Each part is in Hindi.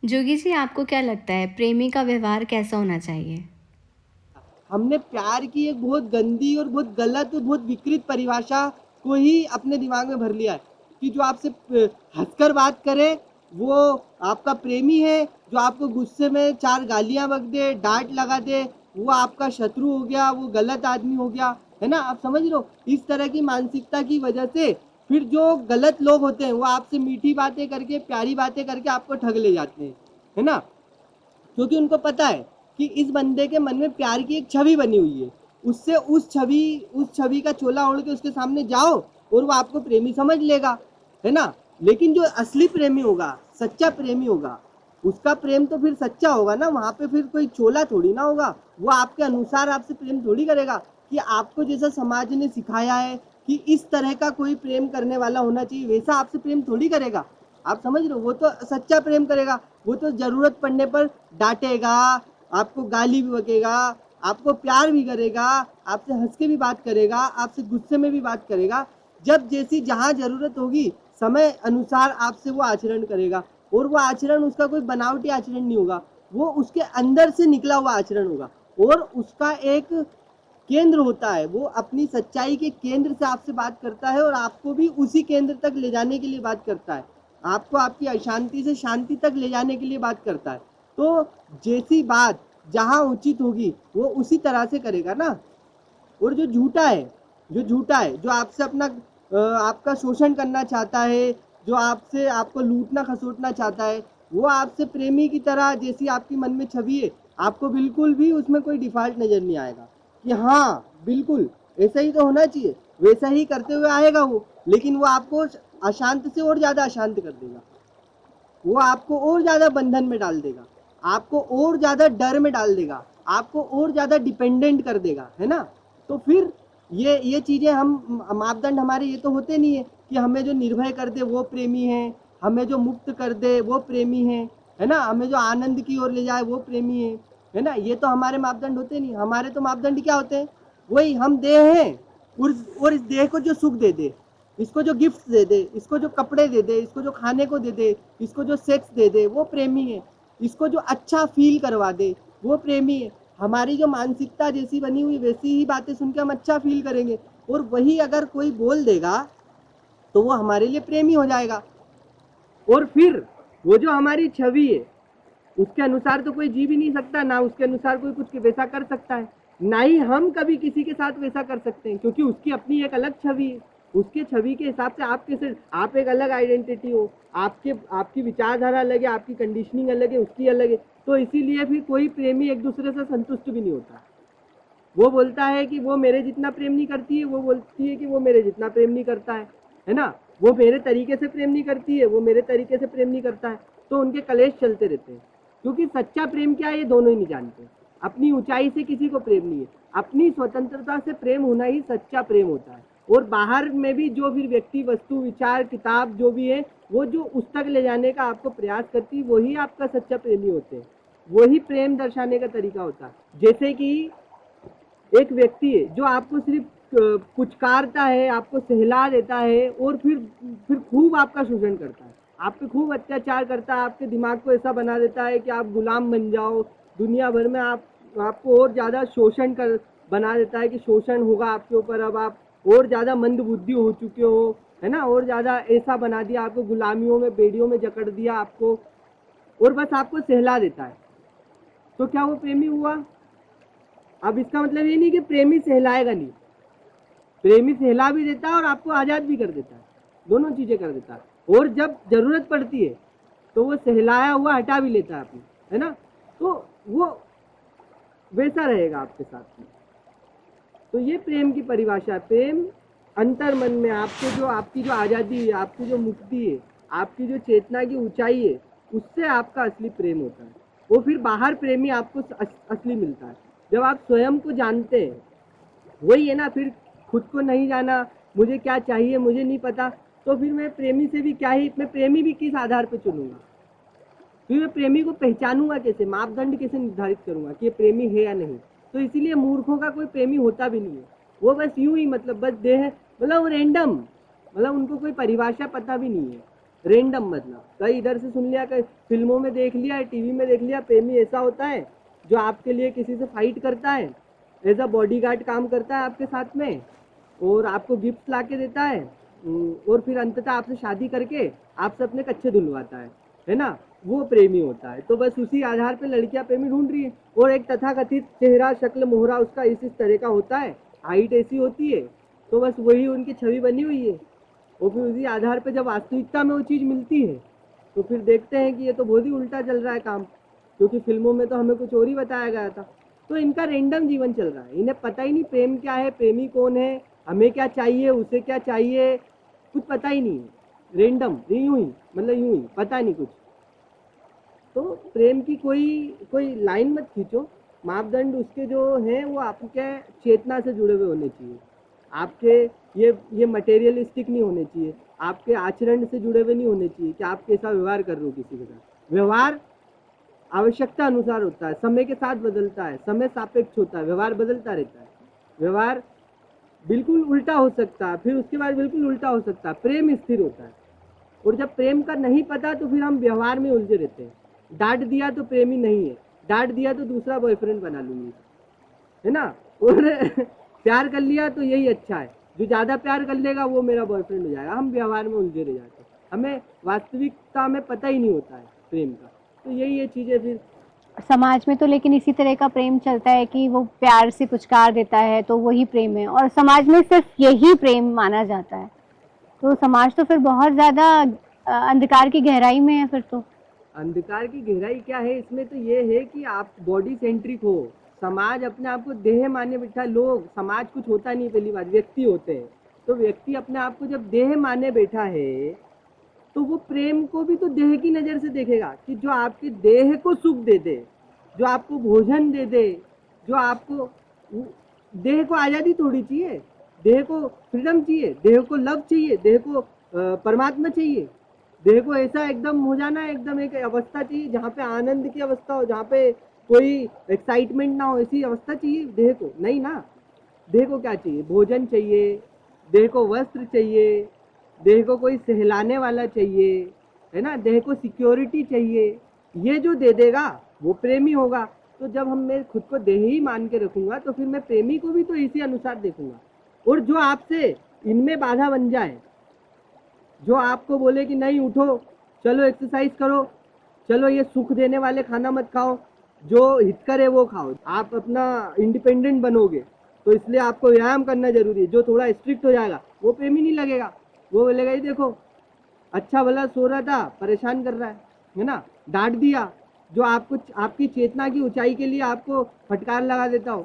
जोगी जी, आपको क्या लगता है प्रेमी का व्यवहार कैसा होना चाहिए? हमने प्यार की एक बहुत गंदी और बहुत गलत और बहुत विकृत परिभाषा को ही अपने दिमाग में भर लिया है कि जो आपसे हंसकर बात करे वो आपका प्रेमी है, जो आपको गुस्से में चार गालियां बक दे, डांट लगा दे, वो आपका शत्रु हो गया, वो गलत आदमी हो गया। है ना, आप समझ रहे हो? इस तरह की मानसिकता की वजह से फिर जो गलत लोग होते हैं वो आपसे मीठी बातें करके, प्यारी बातें करके आपको ठग ले जाते हैं। है ना, क्योंकि उनको पता है कि इस बंदे के मन में प्यार की एक छवि बनी हुई है। उससे उस छवि का चोला ओढ़ के उसके सामने जाओ और वो आपको प्रेमी समझ लेगा। है ना, लेकिन जो असली प्रेमी होगा, सच्चा प्रेमी होगा, उसका प्रेम तो फिर सच्चा होगा ना। वहां पे फिर कोई चोला थोड़ी ना होगा। वो आपके अनुसार आपसे प्रेम थोड़ी करेगा कि आपको जैसा समाज ने सिखाया है कि इस तरह का कोई प्रेम करने वाला होना चाहिए, वैसा आपसे प्रेम थोड़ी करेगा। आप समझ रहे हो? वो तो सच्चा प्रेम करेगा। वो तो जरूरत पड़ने पर डांटेगा, आपको गाली भी बकेगा, आपको प्यार भी करेगा, आपसे हंस के भी बात करेगा, आपसे गुस्से में भी बात करेगा। जब जैसी जहां जरूरत होगी समय अनुसार आपसे वो आचरण करेगा। और वो आचरण उसका कोई बनावटी आचरण नहीं होगा, वो उसके अंदर से निकला हुआ आचरण होगा। और उसका एक केंद्र होता है, वो अपनी सच्चाई के केंद्र से आपसे बात करता है और आपको भी उसी केंद्र तक ले जाने के लिए बात करता है। आपको आपकी अशांति से शांति तक ले जाने के लिए बात करता है। तो जैसी बात जहां उचित होगी वो उसी तरह से करेगा ना। और जो झूठा है, जो आपसे आपका शोषण करना चाहता है, जो आपसे आपको लूटना खसोटना चाहता है, वो आपसे प्रेमी की तरह जैसी आपकी मन में छवि है, आपको बिल्कुल भी उसमें कोई डिफॉल्ट नजर नहीं आएगा कि हाँ बिल्कुल ऐसा ही तो होना चाहिए, वैसा ही करते हुए आएगा वो। लेकिन वो आपको अशांत से और ज्यादा अशांत कर देगा। वो आपको और ज्यादा बंधन में डाल देगा, आपको और ज्यादा डर में डाल देगा, आपको और ज्यादा डिपेंडेंट कर देगा। है ना, तो फिर ये चीजें हम मापदंड हमारे ये तो होते नहीं है कि हमें जो निर्भय कर दे वो प्रेमी है, हमें जो मुक्त कर दे वो प्रेमी है ना, हमें जो आनंद की ओर ले जाए वो प्रेमी है ना। ये तो हमारे मापदंड होते नहीं। हमारे तो मापदंड क्या होते हैं? वही हम देह हैं, और इस देह को जो सुख दे दे, इसको जो गिफ्ट दे दे, इसको जो कपड़े दे दे, इसको जो खाने को दे दे, इसको जो सेक्स दे दे, वो प्रेमी है। इसको जो अच्छा फील करवा दे वो प्रेमी है। हमारी जो मानसिकता जैसी बनी हुई वैसी ही बातें सुन के हम अच्छा फील करेंगे। और वही अगर कोई बोल देगा तो वो हमारे लिए प्रेमी हो जाएगा। और फिर वो जो हमारी छवि है उसके अनुसार तो कोई जी भी नहीं सकता, ना उसके अनुसार कोई कुछ वैसा कर सकता है, ना ही हम कभी किसी के साथ वैसा कर सकते हैं, क्योंकि उसकी अपनी एक अलग छवि है। उसके छवि के हिसाब से आप कैसे, आप एक अलग आइडेंटिटी हो, आपके आपकी विचारधारा अलग है, आपकी कंडीशनिंग अलग है, उसकी अलग है। तो इसीलिए भी कोई प्रेमी एक दूसरे से संतुष्ट भी नहीं होता। वो बोलता है कि वो मेरे जितना प्रेम नहीं करती है, वो बोलती है कि वो मेरे जितना प्रेम नहीं करता है ना। वो मेरे तरीके से प्रेम नहीं करती है, वो मेरे तरीके से प्रेम नहीं करता है। तो उनके कलेश चलते रहते हैं, क्योंकि सच्चा प्रेम क्या है ये दोनों ही नहीं जानते। अपनी ऊंचाई से किसी को प्रेम नहीं है, अपनी स्वतंत्रता से प्रेम होना ही सच्चा प्रेम होता है। और बाहर में भी जो फिर व्यक्ति, वस्तु, विचार, किताब जो भी है, वो जो उस तक ले जाने का आपको प्रयास करती है, वही आपका सच्चा प्रेमी होते हैं। वही प्रेम दर्शाने का तरीका होता है। जैसे कि एक व्यक्ति है जो आपको सिर्फ पुचकारता है, आपको सहला देता है, और फिर खूब आपका शोषण करता है, आप पे खूब अत्याचार करता है, आपके दिमाग को ऐसा बना देता है कि आप गुलाम बन जाओ दुनिया भर में। आपको और ज़्यादा शोषण कर बना देता है कि शोषण होगा आपके ऊपर, अब आप और ज़्यादा मंद बुद्धि हो चुके हो। है ना, और ज़्यादा ऐसा बना दिया आपको, गुलामियों में, बेड़ियों में जकड़ दिया आपको, और बस आपको सहला देता है। तो क्या वो प्रेमी हुआ? अब इसका मतलब ये नहीं कि प्रेमी सहलाएगा नहीं, प्रेमी सहला भी देता है और आपको आजाद भी कर देता है, दोनों चीजें कर देता है। और जब जरूरत पड़ती है तो वो सहलाया हुआ हटा भी लेता है अपनी। है ना, तो वो वैसा रहेगा आपके साथ में। तो ये प्रेम की परिभाषा है। प्रेम अंतर मन में आपके जो, आपकी जो आज़ादी है, आपकी जो मुक्ति है, आपकी जो चेतना की ऊंचाई है, उससे आपका असली प्रेम होता है। वो फिर बाहर प्रेमी आपको असली मिलता है जब आप स्वयं को जानते हैं। वही है ना, फिर खुद को नहीं जाना, मुझे क्या चाहिए मुझे नहीं पता, तो फिर मैं प्रेमी से भी क्या ही, मैं प्रेमी भी किस आधार पर चुनूंगा? फिर मैं प्रेमी को पहचानूंगा कैसे, मापदंड कैसे निर्धारित करूंगा कि ये प्रेमी है या नहीं? तो इसीलिए मूर्खों का कोई प्रेमी होता भी नहीं है। वो बस यूं ही, मतलब बस देह, मतलब रैंडम, मतलब उनको कोई परिभाषा पता भी नहीं है। रेंडम मतलब कहीं इधर से सुन लिया, कहीं फिल्मों में देख लिया, टीवी में देख लिया। प्रेमी ऐसा होता है जो आपके लिए किसी से फाइट करता है, एज अ बॉडीगार्ड काम करता है आपके साथ में, और आपको गिफ्ट ला के देता है, और फिर अंततः आपसे शादी करके आपसे अपने कच्चे धुलवाता है ना, वो प्रेमी होता है। तो बस उसी आधार पे लड़कियां प्रेमी ढूंढ रही है। और एक तथाकथित चेहरा शक्ल मोहरा उसका इस तरह का होता है, हाइट ऐसी होती है, तो बस वही उनकी छवि बनी हुई है। और फिर उसी आधार पे जब वास्तविकता में वो चीज़ मिलती है तो फिर देखते हैं कि ये तो बहुत ही उल्टा चल रहा है काम, क्योंकि फिल्मों में तो हमें कुछ और ही बताया गया था। तो इनका रेंडम जीवन चल रहा है, इन्हें पता ही नहीं प्रेम क्या है, प्रेमी कौन है, हमें क्या चाहिए, उसे क्या चाहिए, कुछ पता ही नहीं है। रेंडम यूं ही, मतलब यूं ही पता नहीं कुछ। तो प्रेम की कोई कोई लाइन मत खींचो, मापदंड उसके जो हैं वो आपके चेतना से जुड़े हुए होने चाहिए, आपके ये मटेरियलिस्टिक नहीं होने चाहिए, आपके आचरण से जुड़े हुए नहीं होने चाहिए कि आप कैसा व्यवहार कर रहे हो किसी के साथ। व्यवहार आवश्यकता अनुसार होता है, समय के साथ बदलता है, समय सापेक्ष होता है, व्यवहार बदलता रहता है। व्यवहार बिल्कुल उल्टा हो सकता है, फिर उसके बाद बिल्कुल उल्टा हो सकता है। प्रेम स्थिर होता है, और जब प्रेम का नहीं पता तो फिर हम व्यवहार में उलझे रहते हैं। डांट दिया तो प्रेमी नहीं है, डांट दिया तो दूसरा बॉयफ्रेंड बना लूंगी, है ना। और प्यार कर लिया तो यही अच्छा है, जो ज़्यादा प्यार कर लेगा वो मेरा बॉयफ्रेंड हो जाएगा। हम व्यवहार में उलझे रह जाते हैं, हमें वास्तविकता में पता ही नहीं होता है प्रेम का। तो यही ये चीज़ें फिर समाज में तो लेकिन इसी तरह का प्रेम चलता है कि वो प्यार से पुचकार देता है तो वही प्रेम है, और समाज में सिर्फ यही प्रेम माना जाता है। तो समाज तो फिर बहुत ज्यादा अंधकार की गहराई में है फिर तो। अंधकार की गहराई क्या है इसमें, तो ये है कि आप बॉडी सेंट्रिक हो, समाज अपने आप को देह माने बैठा है। लोग, समाज कुछ होता नहीं, पहली बात व्यक्ति होते हैं। तो व्यक्ति अपने आप को जब देह माने बैठा है तो वो प्रेम को भी तो देह की नज़र से देखेगा, कि जो आपके देह को सुख दे दे, जो आपको भोजन दे दे, जो आपको, देह को आज़ादी थोड़ी चाहिए, देह को फ्रीडम चाहिए, देह को लव चाहिए, देह को परमात्मा चाहिए। देह को ऐसा एकदम हो जाना है, एकदम एक अवस्था चाहिए जहाँ पे आनंद की अवस्था हो, जहाँ पे कोई एक्साइटमेंट ना हो, ऐसी अवस्था चाहिए देह को, नहीं ना। देह को क्या चाहिए, भोजन चाहिए, देह को वस्त्र चाहिए, देह को कोई सहलाने वाला चाहिए, है ना, देह को सिक्योरिटी चाहिए। ये जो दे देगा वो प्रेमी होगा। तो जब हम, मैं खुद को देह ही मान के रखूंगा तो फिर मैं प्रेमी को भी तो इसी अनुसार देखूंगा। और जो आपसे इनमें बाधा बन जाए, जो आपको बोले कि नहीं उठो, चलो एक्सरसाइज करो, चलो ये सुख देने वाले खाना मत खाओ, जो हितकर है वो खाओ, आप अपना इंडिपेंडेंट बनोगे, तो इसलिए आपको व्यायाम करना जरूरी है, जो थोड़ा स्ट्रिक्ट हो जाएगा वो प्रेमी नहीं लगेगा। वो बोलेगा ये देखो अच्छा भला सो रहा था, परेशान कर रहा है ना। डांट दिया, जो आपको आपकी चेतना की ऊंचाई के लिए आपको फटकार लगा देता हो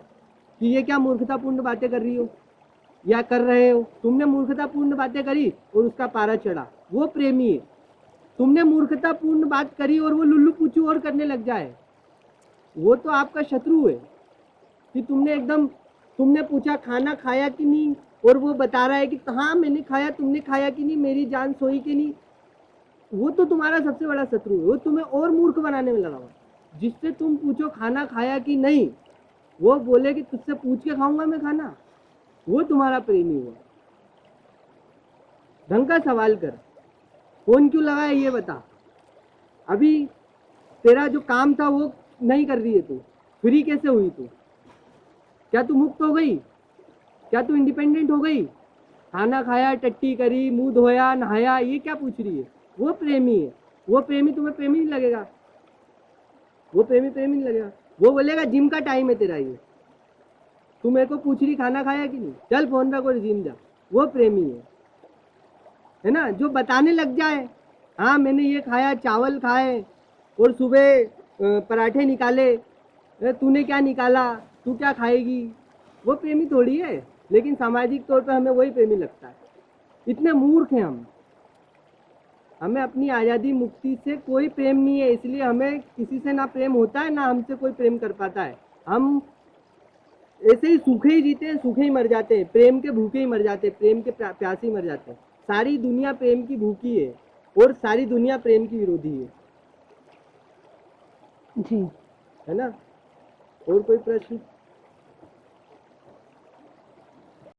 कि ये क्या मूर्खतापूर्ण बातें कर रही हो या कर रहे हो, तुमने मूर्खतापूर्ण बातें करी और उसका पारा चढ़ा, वो प्रेमी है। तुमने मूर्खतापूर्ण बात करी और वो लुल्लू पूछू और करने लग जाए, वो तो आपका शत्रु है। कि तुमने पूछा खाना खाया कि नहीं, और वो बता रहा है कि हाँ मैंने खाया, तुमने खाया कि नहीं, मेरी जान सोई कि नहीं, वो तो तुम्हारा सबसे बड़ा शत्रु है। वो तुम्हें और मूर्ख बनाने में लगा हुआ। जिससे तुम पूछो खाना खाया कि नहीं, वो बोले कि तुझसे पूछ के खाऊंगा मैं खाना, वो तुम्हारा प्रेमी हुआ। ढंग का सवाल कर, फोन क्यों लगाया ये बता, अभी तेरा जो काम था वो नहीं कर रही है तू, फ्री कैसे हुई तू, क्या तू मुक्त हो गई, क्या तू इंडिपेंडेंट हो गई, खाना खाया, टट्टी करी, मुंह धोया, नहाया, ये क्या पूछ रही है। वो प्रेमी है। वो प्रेमी तुम्हें प्रेमी नहीं लगेगा, वो प्रेमी प्रेमी नहीं लगेगा। वो बोलेगा जिम का टाइम है तेरा ये, तू मेरे को पूछ रही खाना खाया कि नहीं, चल फोन रख और जिम जा। वो प्रेमी है ना, जो बताने लग जाए हाँ मैंने ये खाया, चावल खाए और सुबह पराठे निकाले, तूने क्या निकाला, तू क्या खाएगी, वो प्रेमी थोड़ी है। लेकिन सामाजिक तौर पर हमें वही प्रेमी लगता है। इतने मूर्ख हैं हम, हमें अपनी आज़ादी मुक्ति से कोई प्रेम नहीं है, इसलिए हमें किसी से ना प्रेम होता है ना हमसे कोई प्रेम कर पाता है। हम ऐसे ही सूखे ही जीते हैं, सूखे ही मर जाते हैं, प्रेम के भूखे ही मर जाते हैं, प्रेम के प्यासे ही मर जाते हैं। सारी दुनिया प्रेम की भूखी है और सारी दुनिया प्रेम की विरोधी है जी। ना। और कोई प्रश्न?